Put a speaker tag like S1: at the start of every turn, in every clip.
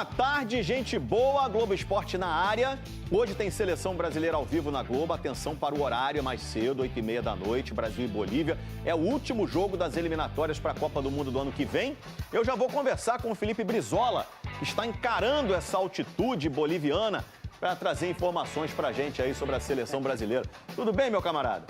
S1: tarde, gente boa, Globo Esporte na área. Hoje tem seleção brasileira ao vivo na Globo. Atenção para o horário, é mais cedo, 8h30 da noite, Brasil e Bolívia. É o último jogo das eliminatórias para a Copa do Mundo do ano que vem. Eu já vou conversar com o Felipe Brizola, que está encarando essa altitude boliviana, para trazer informações para a gente aí sobre a seleção brasileira. Tudo bem, meu camarada?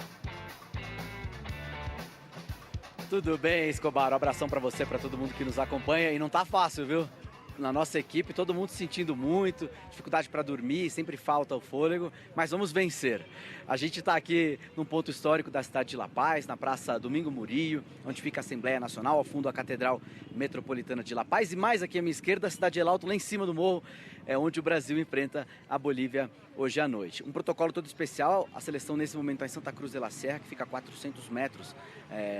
S2: Tudo bem, Escobar. Um abração para você, para todo mundo que nos acompanha. E não tá fácil, viu? Na nossa equipe, todo mundo se sentindo muito, dificuldade para dormir, sempre falta o fôlego, mas vamos vencer. A gente está aqui num ponto histórico da cidade de La Paz, na Praça Domingo Murillo, onde fica a Assembleia Nacional, ao fundo a Catedral Metropolitana de La Paz, e mais aqui à minha esquerda, a cidade de El Alto, lá em cima do morro, é onde o Brasil enfrenta a Bolívia hoje à noite. Um protocolo todo especial, a seleção nesse momento está em Santa Cruz de la Sierra, que fica a 400 metros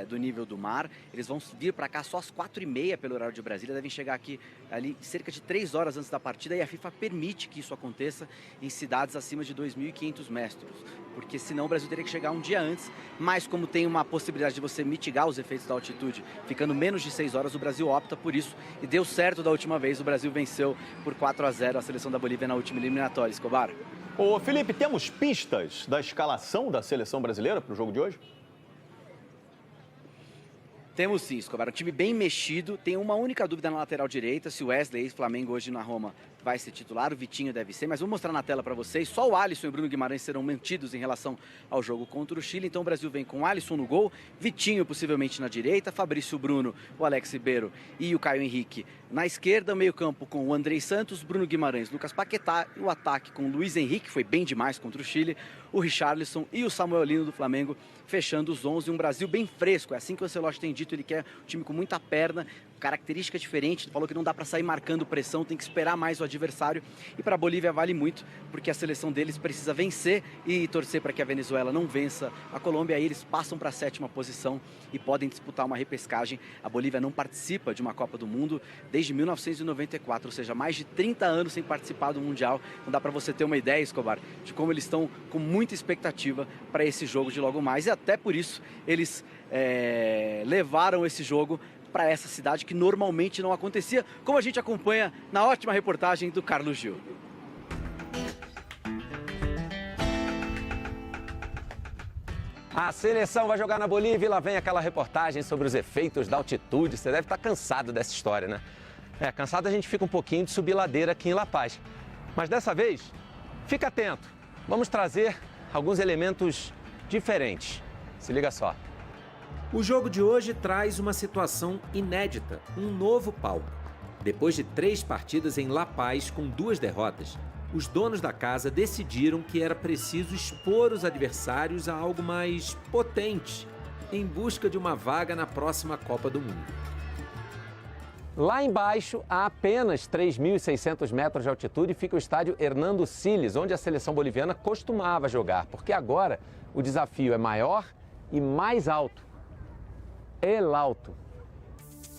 S2: do nível do mar. Eles vão vir para cá só às 4h30 pelo horário de Brasília, devem chegar aqui ali cerca de 3 horas antes da partida, e a FIFA permite que isso aconteça em cidades acima de 2.500 metros, porque senão o Brasil teria que chegar um dia antes, mas como tem uma possibilidade de você mitigar os efeitos da altitude, ficando menos de 6 horas, o Brasil opta por isso, e deu certo da última vez, o Brasil venceu por 4-0 a seleção da Bolívia na última eliminatória. Escobar.
S1: Ô Felipe, temos pistas da escalação da seleção brasileira para o jogo de hoje?
S2: Temos sim, Escobar. Um time bem mexido. Tem uma única dúvida na lateral direita, se o Wesley, ex-Flamengo, hoje na Roma, vai ser titular. O Vitinho deve ser, mas vou mostrar na tela para vocês. Só o Alisson e o Bruno Guimarães serão mantidos em relação ao jogo contra o Chile. Então o Brasil vem com o Alisson no gol, Vitinho possivelmente na direita, Fabrício Bruno, o Alex Ribeiro e o Caio Henrique na esquerda. Meio campo com o Andrei Santos, Bruno Guimarães, Lucas Paquetá, e o ataque com o Luiz Henrique, foi bem demais contra o Chile, o Richarlison e o Samuel Lino do Flamengo, fechando os 11. Um Brasil bem fresco, é assim que o Ancelotti tem dito, ele quer um time com muita perna, característica diferente, falou que não dá para sair marcando pressão, tem que esperar mais o adversário, e para a Bolívia vale muito, porque a seleção deles precisa vencer e torcer para que a Venezuela não vença a Colômbia, aí eles passam para a 7ª posição e podem disputar uma repescagem. A Bolívia não participa de uma Copa do Mundo desde 1994, ou seja, mais de 30 anos sem participar do Mundial. Não dá para você ter uma ideia, Escobar, de como eles estão com muita expectativa para esse jogo de logo mais, e até por isso eles levaram esse jogo para essa cidade que normalmente não acontecia, como a gente acompanha na ótima reportagem do Carlos Gil.
S3: A seleção vai jogar na Bolívia e lá vem aquela reportagem sobre os efeitos da altitude. Você deve estar cansado dessa história, né? Cansado a gente fica um pouquinho de subir ladeira aqui em La Paz. Mas dessa vez, fica atento. Vamos trazer alguns elementos diferentes. Se liga só.
S4: O jogo de hoje traz uma situação inédita, um novo palco. Depois de 3 partidas em La Paz com 2 derrotas, os donos da casa decidiram que era preciso expor os adversários a algo mais potente, em busca de uma vaga na próxima Copa do Mundo.
S3: Lá embaixo, a apenas 3.600 metros de altitude, fica o estádio Hernando Siles, onde a seleção boliviana costumava jogar, porque agora o desafio é maior e mais alto. El Alto.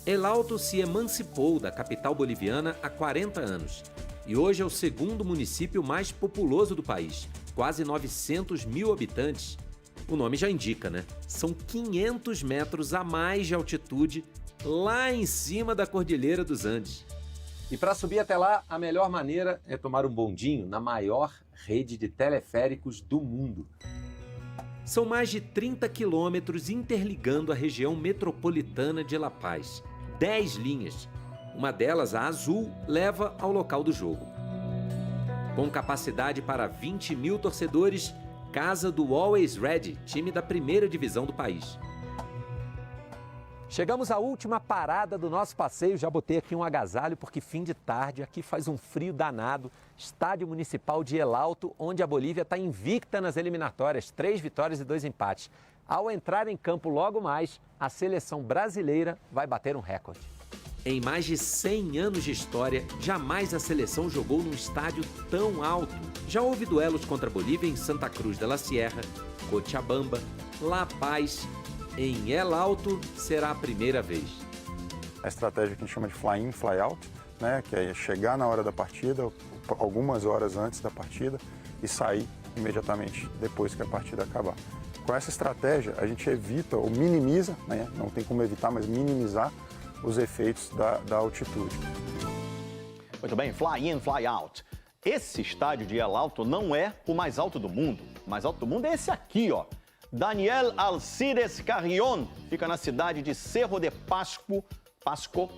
S4: El Alto se emancipou da capital boliviana há 40 anos e hoje é o 2º município mais populoso do país, quase 900 mil habitantes. O nome já indica, né? São 500 metros a mais de altitude lá em cima da Cordilheira dos Andes.
S3: E para subir até lá, a melhor maneira é tomar um bondinho na maior rede de teleféricos do mundo.
S4: São mais de 30 quilômetros interligando a região metropolitana de La Paz. 10 linhas. Uma delas, a azul, leva ao local do jogo. Com capacidade para 20 mil torcedores, casa do Always Ready, time da 1ª divisão do país.
S3: Chegamos à última parada do nosso passeio, já botei aqui um agasalho porque fim de tarde, aqui faz um frio danado. Estádio Municipal de El Alto, onde a Bolívia está invicta nas eliminatórias, 3 vitórias e 2 empates. Ao entrar em campo logo mais, a seleção brasileira vai bater um recorde.
S4: Em mais de 100 anos de história, jamais a seleção jogou num estádio tão alto. Já houve duelos contra a Bolívia em Santa Cruz de la Sierra, Cochabamba, La Paz. Em El Alto será a primeira vez.
S5: A estratégia que a gente chama de fly-in, fly-out, né, que é chegar na hora da partida, algumas horas antes da partida, e sair imediatamente depois que a partida acabar. Com essa estratégia, a gente evita ou minimiza, né, não tem como evitar, mas minimizar os efeitos da altitude.
S1: Muito bem, fly in, fly out. Esse estádio de El Alto não é o mais alto do mundo. O mais alto do mundo é esse aqui, ó. Daniel Alcides Carrión fica na cidade de Cerro de Pasco,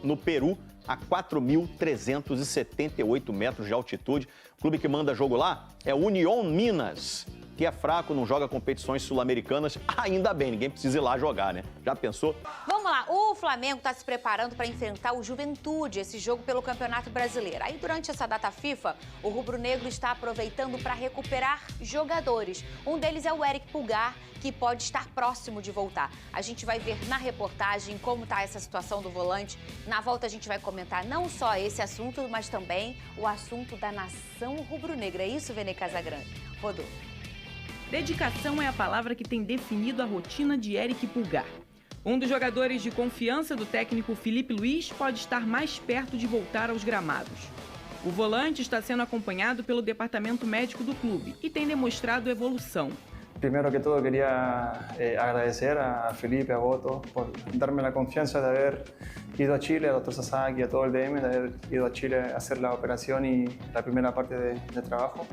S1: no Peru, a 4.378 metros de altitude. O clube que manda jogo lá é o Unión Minas, que é fraco, não joga competições sul-americanas. Ainda bem, ninguém precisa ir lá jogar, né? Já pensou?
S6: Vamos lá, o Flamengo está se preparando para enfrentar o Juventude, esse jogo pelo Campeonato Brasileiro. Aí, durante essa data FIFA, o rubro-negro está aproveitando para recuperar jogadores. Um deles é o Eric Pulgar, que pode estar próximo de voltar. A gente vai ver na reportagem como está essa situação do volante. Na volta a gente vai comentar não só esse assunto, mas também o assunto da nação rubro-negra. É isso, Vene Casagrande? Rodou.
S7: Dedicação é a palavra que tem definido a rotina de Eric Pulgar. Um dos jogadores de confiança do técnico Felipe Luiz pode estar mais perto de voltar aos gramados. O volante está sendo acompanhado pelo departamento médico do clube e tem demonstrado evolução.
S8: Primero que todo quería agradecer a Felipe, a Boto, por darme la confianza de haber ido a Chile, al doctor Sasaki, a todo el DM, de haber ido a Chile a hacer la operación y la primera parte de trabajo.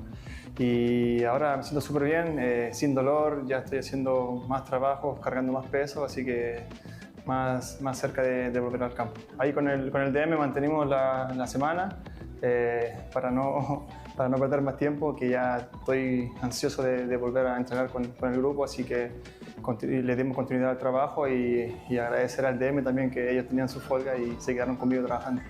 S8: Y ahora me siento súper bien, sin dolor, ya estoy haciendo más trabajos, cargando más peso, así que más cerca de volver al campo. Ahí con el DM mantenimos la semana para no perder más tiempo, que ya estoy ansioso de volver a entrenar con el grupo, así que le dimos continuidad al trabajo y agradecer al DM también, que ellos tenían su folga y se quedaron conmigo trabajando.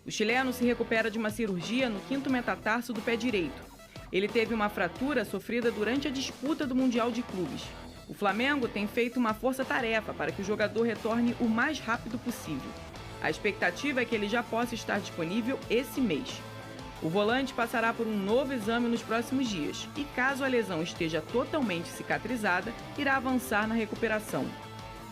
S7: O chileno se recupera de uma cirurgia no 5º metatarso do pé direito. Ele teve uma fratura sofrida durante a disputa do Mundial de Clubes. O Flamengo tem feito uma força-tarefa para que o jogador retorne o mais rápido possível. A expectativa é que ele já possa estar disponível esse mês. O volante passará por um novo exame nos próximos dias e, caso a lesão esteja totalmente cicatrizada, irá avançar na recuperação.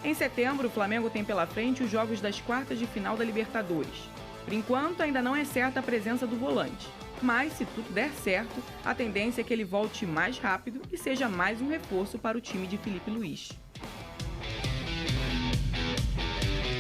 S7: Em setembro, o Flamengo tem pela frente os jogos das quartas de final da Libertadores. Por enquanto, ainda não é certa a presença do volante, mas, se tudo der certo, a tendência é que ele volte mais rápido e seja mais um reforço para o time de Felipe Luiz.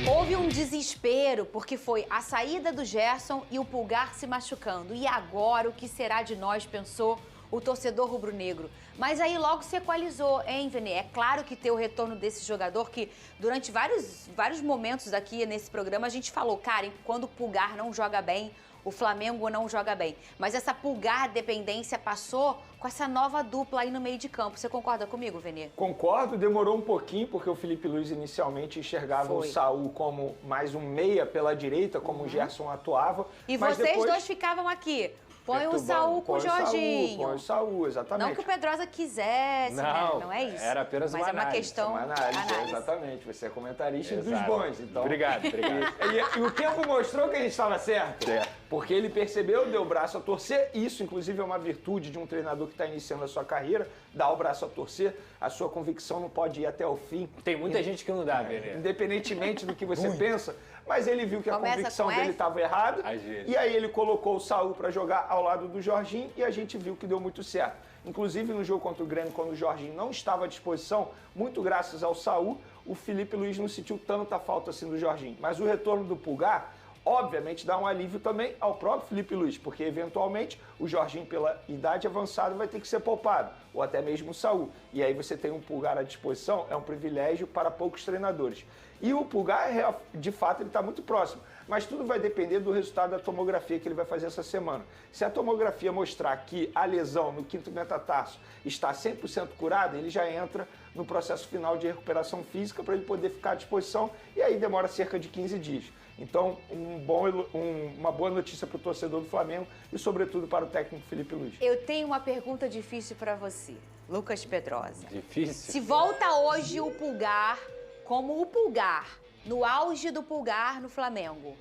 S6: Houve um desespero, porque foi a saída do Gerson e o Pulgar se machucando. E agora, o que será de nós, pensou o torcedor rubro-negro. Mas aí logo se equalizou, hein, Vene? É claro que ter o retorno desse jogador que, durante vários momentos aqui nesse programa, a gente falou, cara, quando o Pulgar não joga bem, o Flamengo não joga bem. Mas essa Pulgar dependência passou com essa nova dupla aí no meio de campo. Você concorda comigo, Vene?
S9: Concordo, demorou um pouquinho, porque o Felipe Luiz inicialmente enxergava o Saul como mais um meia pela direita, como o Gerson atuava.
S6: E vocês dois ficavam aqui. Põe o Saul com o Jorginho.
S9: Põe o Saul, exatamente.
S6: Não que o Pedrosa quisesse, né? Não é isso.
S9: Era apenas uma análise.
S6: Mas é uma questão...
S9: Uma análise. Exatamente. Você é comentarista dos bons, então...
S10: Obrigado.
S9: E o tempo mostrou que a gente estava certo. Porque ele percebeu, deu o braço a torcer. Isso, inclusive, é uma virtude de um treinador que está iniciando a sua carreira. Dar o braço a torcer. A sua convicção não pode ir até o fim.
S10: Tem muita gente que não dá, Vene.
S9: Independentemente do que você pensa. Mas ele viu que a convicção dele estava errada. E aí ele colocou o Saul para jogar ao lado do Jorginho e a gente viu que deu muito certo. Inclusive no jogo contra o Grêmio, quando o Jorginho não estava à disposição, muito graças ao Saul, o Felipe Luiz não sentiu tanta falta assim do Jorginho. Mas o retorno do Pulgar, obviamente, dá um alívio também ao próprio Felipe Luiz, porque eventualmente o Jorginho, pela idade avançada, vai ter que ser poupado, ou até mesmo o Saul. E aí você tem um Pulgar à disposição, é um privilégio para poucos treinadores. E o Pulgar, de fato, ele está muito próximo. Mas tudo vai depender do resultado da tomografia que ele vai fazer essa semana. Se a tomografia mostrar que a lesão no 5º metatarso está 100% curada, ele já entra no processo final de recuperação física para ele poder ficar à disposição e aí demora cerca de 15 dias. Então, uma boa notícia para o torcedor do Flamengo e, sobretudo, para o técnico Felipe Luiz.
S6: Eu tenho uma pergunta difícil para você, Lucas Pedrosa.
S10: Difícil?
S6: Se volta hoje o Pulgar, como o Pulgar, no auge do Pulgar no Flamengo,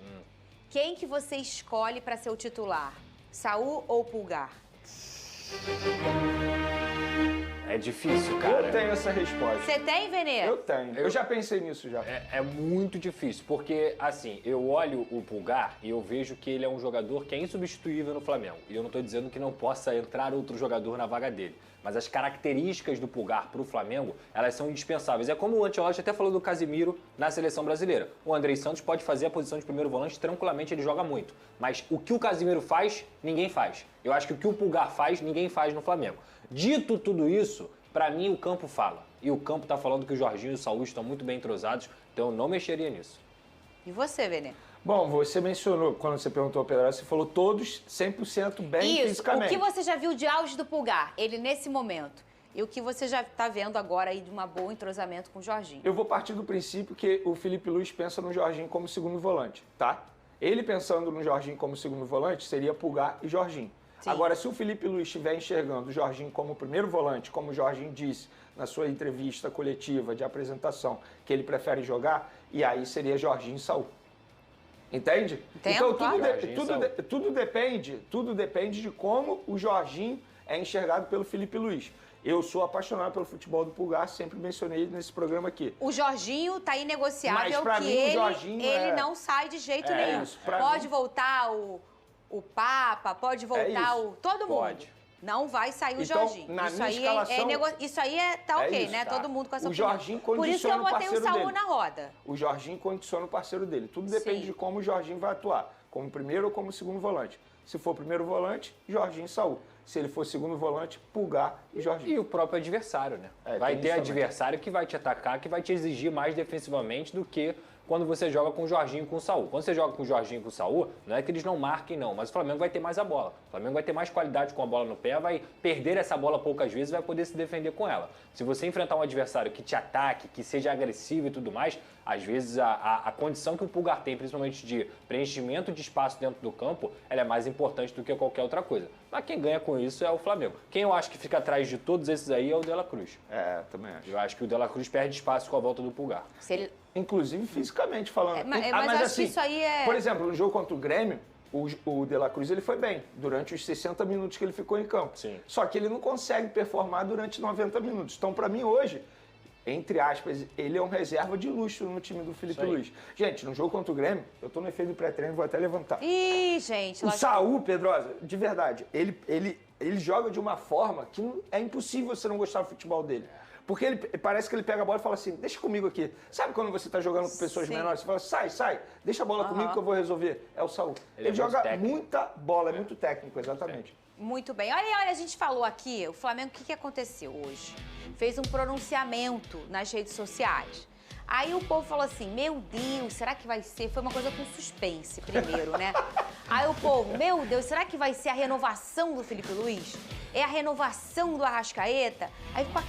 S6: quem que você escolhe para ser o titular? Saul ou Pulgar?
S10: É É difícil, cara.
S9: Eu tenho essa resposta.
S6: Você tem, Venê?
S9: Eu tenho. Eu já pensei nisso já.
S10: É muito difícil, porque, assim, eu olho o Pulgar e eu vejo que ele é um jogador que é insubstituível no Flamengo. E eu não tô dizendo que não possa entrar outro jogador na vaga dele. Mas as características do Pulgar pro Flamengo, elas são indispensáveis. É como o Ancelotti até falou do Casimiro na seleção brasileira. O Andrei Santos pode fazer a posição de primeiro volante tranquilamente, ele joga muito. Mas o que o Casimiro faz, ninguém faz. Eu acho que o que o Pulgar faz, ninguém faz no Flamengo. Dito tudo isso, pra mim o campo fala. E o campo tá falando que o Jorginho e o Saúl estão muito bem entrosados, então eu não mexeria nisso.
S6: E você, Venê?
S9: Bom, você mencionou, quando você perguntou ao Pedro, você falou todos 100% bem fisicamente.
S6: O que você já viu de auge do Pulgar, ele nesse momento? E o que você já está vendo agora aí de uma boa entrosamento com o Jorginho?
S9: Eu vou partir do princípio que o Felipe Luiz pensa no Jorginho como segundo volante, tá? Ele pensando no Jorginho como segundo volante, seria Pulgar e Jorginho. Sim. Agora, se o Felipe Luiz estiver enxergando o Jorginho como primeiro volante, como o Jorginho disse na sua entrevista coletiva de apresentação, que ele prefere jogar, e aí seria Jorginho e Saúl. Entende?
S6: Entendo,
S9: então,
S6: claro.
S9: tudo depende de como o Jorginho é enxergado pelo Felipe Luiz. Eu sou apaixonado pelo futebol do Pulgar, sempre mencionei nesse programa aqui.
S6: O Jorginho tá inegociável,
S9: mas pra mim,
S6: ele,
S9: o Jorginho
S6: ele não sai de jeito nenhum.
S9: Isso,
S6: pode voltar o Papa, pode voltar todo mundo.
S9: Pode.
S6: Não vai sair o
S9: então,
S6: Jorginho.
S9: Na
S6: isso
S9: minha
S6: aí
S9: escalação,
S6: isso aí tá ok,
S9: isso,
S6: né?
S9: tá.
S6: Todo mundo com essa
S9: o
S6: opinião.
S9: Jorginho
S6: Por isso que eu botei o Saúl na roda.
S9: O Jorginho condiciona o parceiro dele. Tudo depende de como o Jorginho vai atuar. Como primeiro ou como segundo volante. Se for primeiro volante, Jorginho e Saúl. Se ele for segundo volante, Pulgar e Jorginho.
S10: E o próprio adversário, né? Vai ter adversário que vai te atacar, que vai te exigir mais defensivamente do que quando você joga com o Jorginho e com o Saúl. Quando você joga com o Jorginho e com o Saúl, não é que eles não marquem, não, mas o Flamengo vai ter mais a bola. O Flamengo vai ter mais qualidade com a bola no pé, vai perder essa bola poucas vezes e vai poder se defender com ela. Se você enfrentar um adversário que te ataque, que seja agressivo e tudo mais, às vezes a condição que o Pulgar tem, principalmente de preenchimento de espaço dentro do campo, ela é mais importante do que qualquer outra coisa. Mas quem ganha com isso é o Flamengo. Quem eu acho que fica atrás de todos esses aí é o De La Cruz.
S9: Também acho.
S10: Eu acho que o De La Cruz perde espaço com a volta do Pulgar.
S6: Se ele...
S9: Inclusive fisicamente falando.
S6: Mas acho
S9: assim,
S6: que isso aí é...
S9: Por exemplo, no jogo contra o Grêmio, o De La Cruz ele foi bem durante os 60 minutos que ele ficou em campo.
S10: Sim.
S9: Só que ele não consegue performar durante 90 minutos. Então, para mim, hoje, entre aspas, ele é um reserva de luxo no time do Felipe Luiz. Gente, no jogo contra o Grêmio, eu tô no efeito do pré-treino, vou até levantar.
S6: Ih, gente...
S9: O Saúl, Pedrosa, de verdade, ele joga de uma forma que é impossível você não gostar do futebol dele. Porque parece que ele pega a bola e fala assim, deixa comigo aqui. Sabe quando você tá jogando com pessoas menores, você fala, sai, deixa a bola comigo que eu vou resolver. É o Saúl. Ele joga muita bola, é muito técnico, exatamente.
S6: Muito bem. Olha, a gente falou aqui, o Flamengo, o que aconteceu hoje? Fez um pronunciamento nas redes sociais. Aí o povo falou assim, meu Deus, será que vai ser? Foi uma coisa com suspense primeiro, né? Aí o povo, meu Deus, será que vai ser a renovação do Felipe Luiz? É a renovação do Arrascaeta? Aí ficou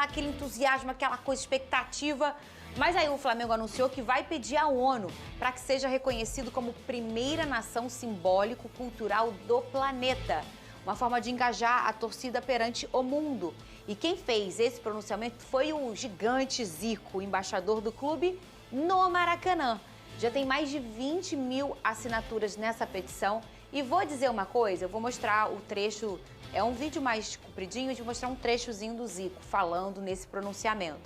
S6: aquele entusiasmo, aquela coisa, expectativa. Mas aí o Flamengo anunciou que vai pedir à ONU para que seja reconhecido como primeira nação simbólico-cultural do planeta. Uma forma de engajar a torcida perante o mundo. E quem fez esse pronunciamento foi o gigante Zico, embaixador do clube no Maracanã. Já tem mais de 20 mil assinaturas nessa petição. E vou dizer uma coisa, eu vou mostrar o trecho, é um vídeo mais compridinho, de mostrar um trechozinho do Zico falando nesse pronunciamento.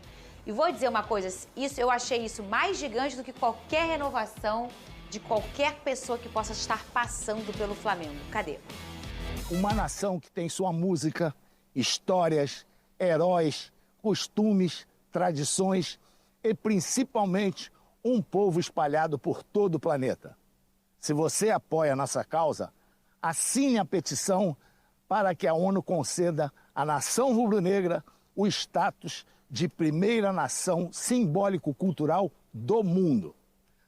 S6: E vou dizer uma coisa, eu achei isso mais gigante do que qualquer renovação de qualquer pessoa que possa estar passando pelo Flamengo. Cadê?
S11: Uma nação que tem sua música, histórias, heróis, costumes, tradições e principalmente um povo espalhado por todo o planeta. Se você apoia a nossa causa, assine a petição para que a ONU conceda à nação rubro-negra o status de primeira nação simbólico-cultural do mundo.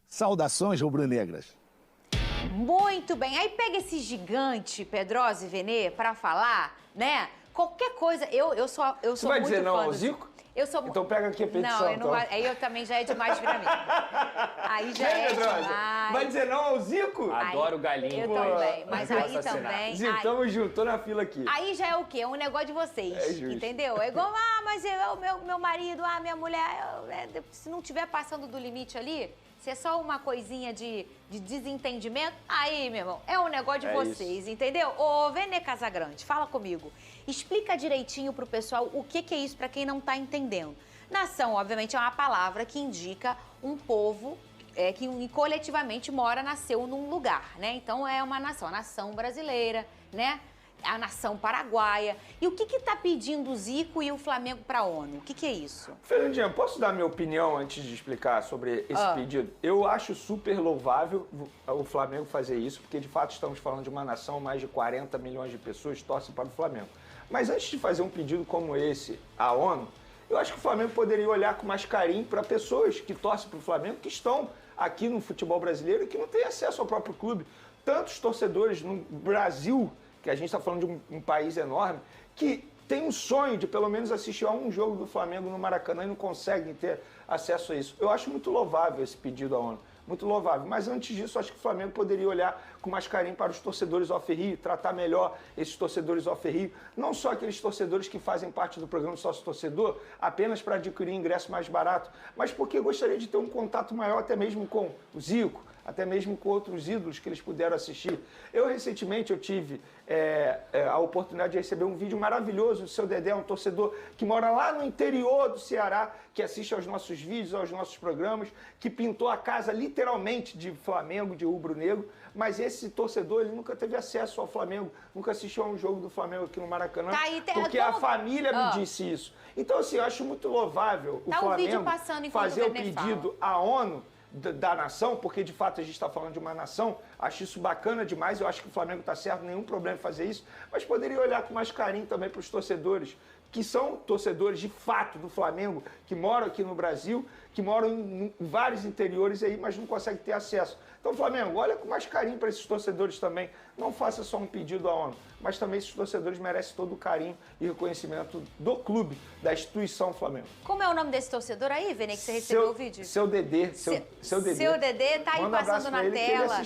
S11: Saudações rubro-negras.
S6: Muito bem. Aí pega esse gigante, Pedrosa e Venê, para falar, né? Qualquer coisa, eu sou muito fã.
S9: Você vai dizer não ao Zico?
S6: Eu sou...
S9: Então pega aqui a petição.
S6: Não, aí eu também já é demais pra mim. Aí já é demais.
S9: Vai dizer não ao Zico?
S10: Adoro o galinho.
S6: Eu também, mas aí também...
S9: Zico, tamo junto, tô na fila aqui.
S6: Aí já é o quê? É um negócio de vocês, entendeu? É igual, mas meu marido, minha mulher, se não estiver passando do limite ali, se é só uma coisinha de desentendimento, aí, meu irmão, é um negócio de vocês, entendeu? Ô, Venê Casagrande, fala comigo. Explica direitinho para o pessoal o que é isso para quem não está entendendo. Nação, obviamente, é uma palavra que indica um povo que coletivamente nasceu num lugar, né? Então é uma nação, a nação brasileira, né? A nação paraguaia. E o que está pedindo o Zico e o Flamengo para a ONU? O que é isso?
S9: Fernandinha, posso dar minha opinião antes de explicar sobre esse pedido? Eu acho super louvável o Flamengo fazer isso, porque de fato estamos falando de uma nação, mais de 40 milhões de pessoas torcem para o Flamengo. Mas antes de fazer um pedido como esse à ONU, eu acho que o Flamengo poderia olhar com mais carinho para pessoas que torcem para o Flamengo, que estão aqui no futebol brasileiro e que não têm acesso ao próprio clube. Tantos torcedores no Brasil, que a gente está falando de um país enorme, que tem um sonho de pelo menos assistir a um jogo do Flamengo no Maracanã e não conseguem ter acesso a isso. Eu acho muito louvável esse pedido à ONU, muito louvável. Mas antes disso, acho que o Flamengo poderia olhar com mais carinho para os torcedores off-Rio, tratar melhor esses torcedores off-Rio, não só aqueles torcedores que fazem parte do programa Sócio-Torcedor apenas para adquirir ingresso mais barato, mas porque gostaria de ter um contato maior até mesmo com o Zico, até mesmo com outros ídolos que eles puderam assistir. Recentemente, tive a oportunidade de receber um vídeo maravilhoso do seu Dedé, um torcedor que mora lá no interior do Ceará, que assiste aos nossos vídeos, aos nossos programas, que pintou a casa literalmente de Flamengo, de rubro-negro, mas esse torcedor ele nunca teve acesso ao Flamengo, nunca assistiu a um jogo do Flamengo aqui no Maracanã, porque a família me disse isso. Então, assim, eu acho muito louvável o Flamengo fazer o pedido à ONU da nação, porque de fato a gente está falando de uma nação, acho isso bacana demais, eu acho que o Flamengo está certo, nenhum problema em fazer isso, mas poderia olhar com mais carinho também para os torcedores, que são torcedores de fato do Flamengo, que moram aqui no Brasil, que moram em vários interiores aí, mas não conseguem ter acesso. Então, Flamengo, olha com mais carinho para esses torcedores também, não faça só um pedido à ONU, mas também esses torcedores merecem todo o carinho e reconhecimento do clube, da instituição Flamengo.
S6: Como é o nome desse torcedor aí, Vene, que você recebeu o vídeo?
S9: Seu Dedê.
S6: Seu Dedê tá aí passando na tela.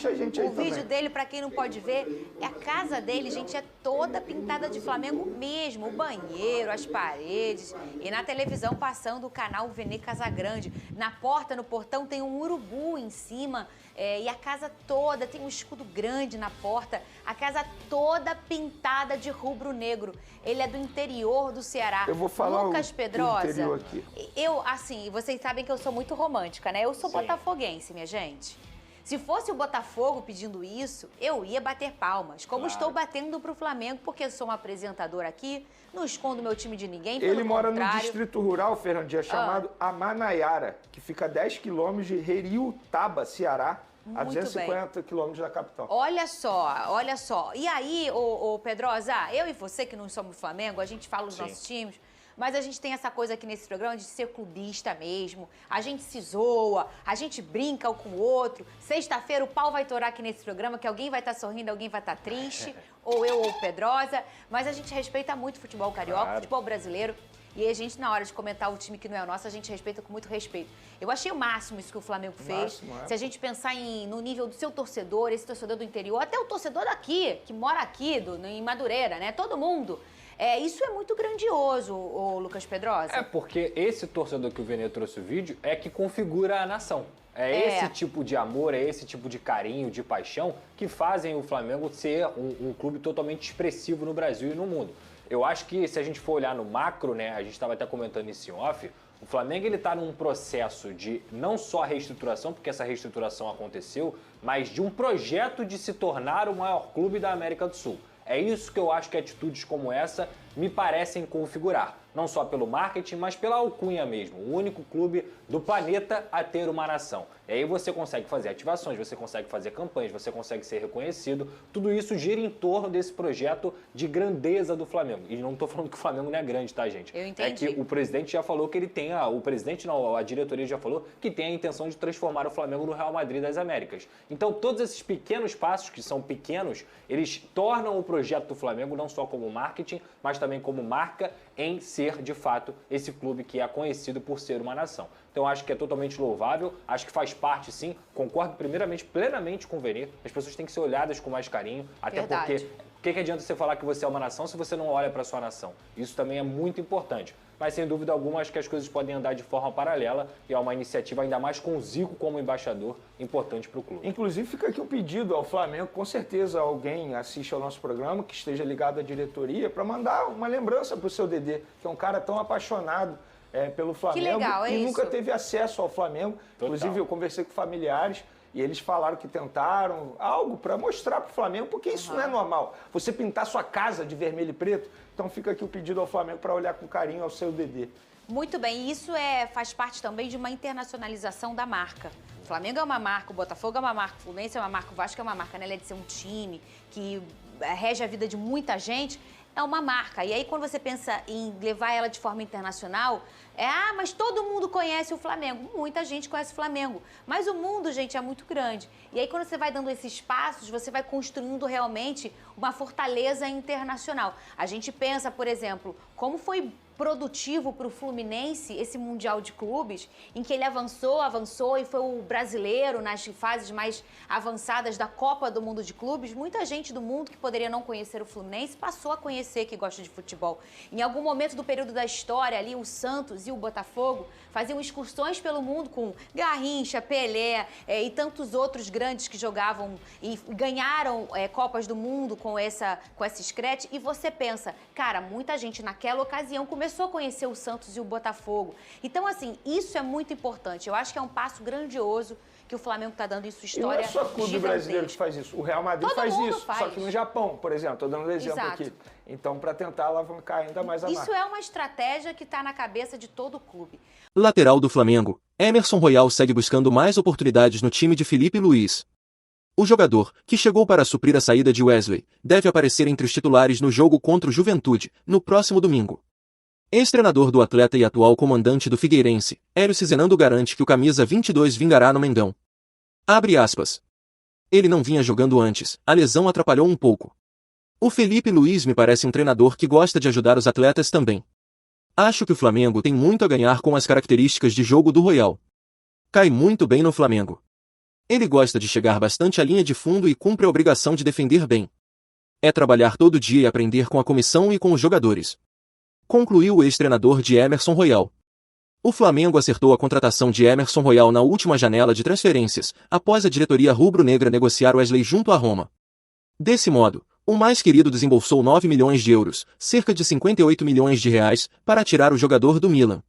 S6: O vídeo dele, para quem não pode ver, a casa dele, gente, é toda pintada de Flamengo mesmo. O banheiro, as paredes. E na televisão passando o canal Vene Casagrande. Na porta, no portão, tem um urubu em cima. E a casa toda, tem um escudo grande na porta, a casa toda pintada de rubro-negro. Ele é do interior do Ceará.
S9: Eu vou falar
S6: Lucas Pedrosa,
S9: do interior aqui.
S6: Vocês sabem que eu sou muito romântica, né? Eu sou botafoguense, minha gente. Se fosse o Botafogo pedindo isso, eu ia bater palmas, como estou batendo pro Flamengo, porque eu sou uma apresentadora aqui, não escondo meu time de ninguém,
S9: Ele mora no distrito rural, Fernandinha, chamado Amanaiara, que fica a 10 quilômetros de Heriutaba, Ceará, a 250 quilômetros da capital.
S6: Olha só. E aí, ô Pedrosa, eu e você que não somos Flamengo, a gente fala dos nossos times, mas a gente tem essa coisa aqui nesse programa de ser clubista mesmo. A gente se zoa, a gente brinca um com o outro. Sexta-feira o pau vai torar aqui nesse programa, que alguém vai estar sorrindo, alguém vai estar triste, ou eu ou o Pedrosa. Mas a gente respeita muito o futebol carioca, o futebol brasileiro. E a gente, na hora de comentar o time que não é o nosso, a gente respeita com muito respeito. Eu achei o máximo isso que o Flamengo fez. Se a gente pensar no nível do seu torcedor, esse torcedor do interior, até o torcedor daqui, que mora aqui, em Madureira, né? Todo mundo. Isso é muito grandioso, o Lucas Pedrosa.
S10: Porque esse torcedor que o Vene trouxe o vídeo é que configura a nação. Esse tipo de amor, esse tipo de carinho, de paixão que fazem o Flamengo ser um clube totalmente expressivo no Brasil e no mundo. Eu acho que se a gente for olhar no macro, né, a gente estava até comentando isso em off, o Flamengo ele está num processo de não só reestruturação, porque essa reestruturação aconteceu, mas de um projeto de se tornar o maior clube da América do Sul. É isso que eu acho que atitudes como essa me parecem configurar. Não só pelo marketing, mas pela alcunha mesmo. O único clube do planeta a ter uma nação. E aí você consegue fazer ativações, você consegue fazer campanhas, você consegue ser reconhecido. Tudo isso gira em torno desse projeto de grandeza do Flamengo. E não estou falando que o Flamengo não é grande, tá, gente?
S6: Eu entendi.
S10: É que o presidente já falou que ele tem a diretoria já falou que tem a intenção de transformar o Flamengo no Real Madrid das Américas. Então todos esses pequenos passos, que são pequenos, eles tornam o projeto do Flamengo não só como marketing, mas também como marca em ser, de fato, esse clube que é conhecido por ser uma nação. Então, acho que é totalmente louvável, acho que faz parte, sim, concordo primeiramente, plenamente com o Vene, as pessoas têm que ser olhadas com mais carinho, até porque O que adianta você falar que você é uma nação se você não olha para sua nação? Isso também é muito importante. Mas, sem dúvida alguma, acho que as coisas podem andar de forma paralela e é uma iniciativa, ainda mais com o Zico como embaixador, importante para o clube.
S9: Inclusive, fica aqui um pedido ao Flamengo, com certeza alguém assiste ao nosso programa, que esteja ligado à diretoria, para mandar uma lembrança para o seu Dedê, que é um cara tão apaixonado pelo Flamengo.
S6: Que legal,
S9: e
S6: isso.
S9: nunca teve acesso ao Flamengo.
S10: Total.
S9: Inclusive, eu conversei com familiares e eles falaram que tentaram algo para mostrar para o Flamengo, porque isso não é normal. Você pintar sua casa de vermelho e preto, então fica aqui o pedido ao Flamengo para olhar com carinho ao seu Dedê.
S6: Muito bem, e isso faz parte também de uma internacionalização da marca. O Flamengo é uma marca, o Botafogo é uma marca, o Fluminense é uma marca, o Vasco é uma marca, né? Ele é de ser um time que rege a vida de muita gente, é uma marca. E aí quando você pensa em levar ela de forma internacional, mas todo mundo conhece o Flamengo. Muita gente conhece o Flamengo. Mas o mundo, gente, é muito grande. E aí quando você vai dando esses passos, você vai construindo realmente uma fortaleza internacional. A gente pensa, por exemplo, como foi produtivo para o Fluminense esse Mundial de Clubes, em que ele avançou e foi o brasileiro nas fases mais avançadas da Copa do Mundo de Clubes. Muita gente do mundo que poderia não conhecer o Fluminense passou a conhecer, que gosta de futebol. Em algum momento do período da história ali, o Santos e o Botafogo faziam excursões pelo mundo com Garrincha, Pelé e tantos outros grandes que jogavam e ganharam Copas do Mundo com essa escrete. E você pensa, cara, muita gente naquela ocasião começou a conhecer o Santos e o Botafogo. Então, assim, isso é muito importante. Eu acho que é um passo grandioso que o Flamengo está dando em sua história.
S9: E não é só clube brasileiro que faz isso. O Real Madrid faz isso.
S6: Faz.
S9: Só que no Japão, por exemplo. Estou dando um exemplo aqui. Então, para tentar alavancar ainda mais a marca.
S6: Isso é uma estratégia que está na cabeça de todo o clube.
S12: Lateral do Flamengo, Emerson Royal segue buscando mais oportunidades no time de Felipe Luiz. O jogador, que chegou para suprir a saída de Wesley, deve aparecer entre os titulares no jogo contra o Juventude, no próximo domingo. Ex-treinador do atleta e atual comandante do Figueirense, Hélio Cizenando garante que o camisa 22 vingará no Mengão. Abre aspas. Ele não vinha jogando antes, a lesão atrapalhou um pouco. O Felipe Luiz me parece um treinador que gosta de ajudar os atletas também. Acho que o Flamengo tem muito a ganhar com as características de jogo do Royal. Cai muito bem no Flamengo. Ele gosta de chegar bastante à linha de fundo e cumpre a obrigação de defender bem. É trabalhar todo dia e aprender com a comissão e com os jogadores. Concluiu o ex-treinador de Emerson Royal. O Flamengo acertou a contratação de Emerson Royal na última janela de transferências, após a diretoria rubro-negra negociar Wesley junto à Roma. Desse modo, o mais querido desembolsou 9 milhões de euros, cerca de 58 milhões de reais, para tirar o jogador do Milan.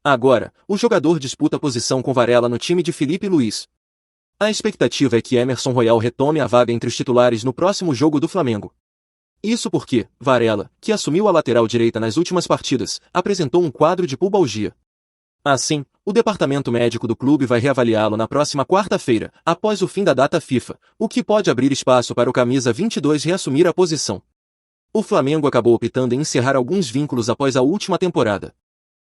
S12: Agora, o jogador disputa a posição com Varela no time de Felipe Luiz. A expectativa é que Emerson Royal retome a vaga entre os titulares no próximo jogo do Flamengo. Isso porque, Varela, que assumiu a lateral direita nas últimas partidas, apresentou um quadro de pubalgia. Assim, o departamento médico do clube vai reavaliá-lo na próxima quarta-feira, após o fim da data FIFA, o que pode abrir espaço para o camisa 22 reassumir a posição. O Flamengo acabou optando em encerrar alguns vínculos após a última temporada.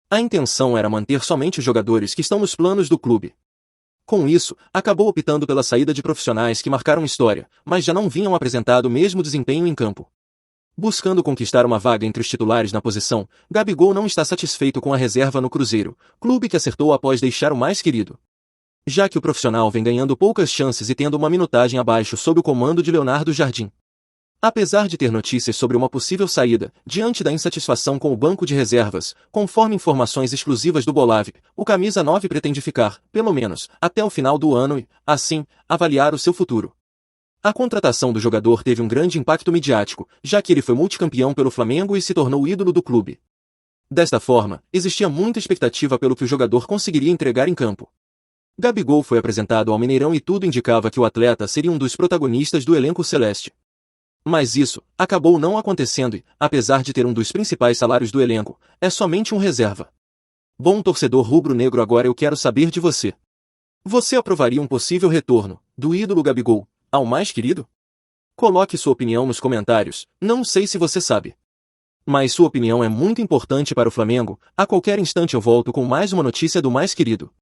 S12: A intenção era manter somente os jogadores que estão nos planos do clube. Com isso, acabou optando pela saída de profissionais que marcaram história, mas já não vinham apresentado o mesmo desempenho em campo. Buscando conquistar uma vaga entre os titulares na posição, Gabigol não está satisfeito com a reserva no Cruzeiro, clube que acertou após deixar o mais querido. Já que o profissional vem ganhando poucas chances e tendo uma minutagem abaixo sob o comando de Leonardo Jardim. Apesar de ter notícias sobre uma possível saída, diante da insatisfação com o banco de reservas, conforme informações exclusivas do Bolavip, o camisa 9 pretende ficar, pelo menos, até o final do ano e, assim, avaliar o seu futuro. A contratação do jogador teve um grande impacto midiático, já que ele foi multicampeão pelo Flamengo e se tornou ídolo do clube. Desta forma, existia muita expectativa pelo que o jogador conseguiria entregar em campo. Gabigol foi apresentado ao Mineirão e tudo indicava que o atleta seria um dos protagonistas do elenco celeste. Mas isso acabou não acontecendo e, apesar de ter um dos principais salários do elenco, é somente um reserva. Bom torcedor rubro-negro, agora eu quero saber de você. Você aprovaria um possível retorno do ídolo Gabigol ao mais querido? Coloque sua opinião nos comentários, não sei se você sabe. Mas sua opinião é muito importante para o Flamengo. A qualquer instante eu volto com mais uma notícia do mais querido.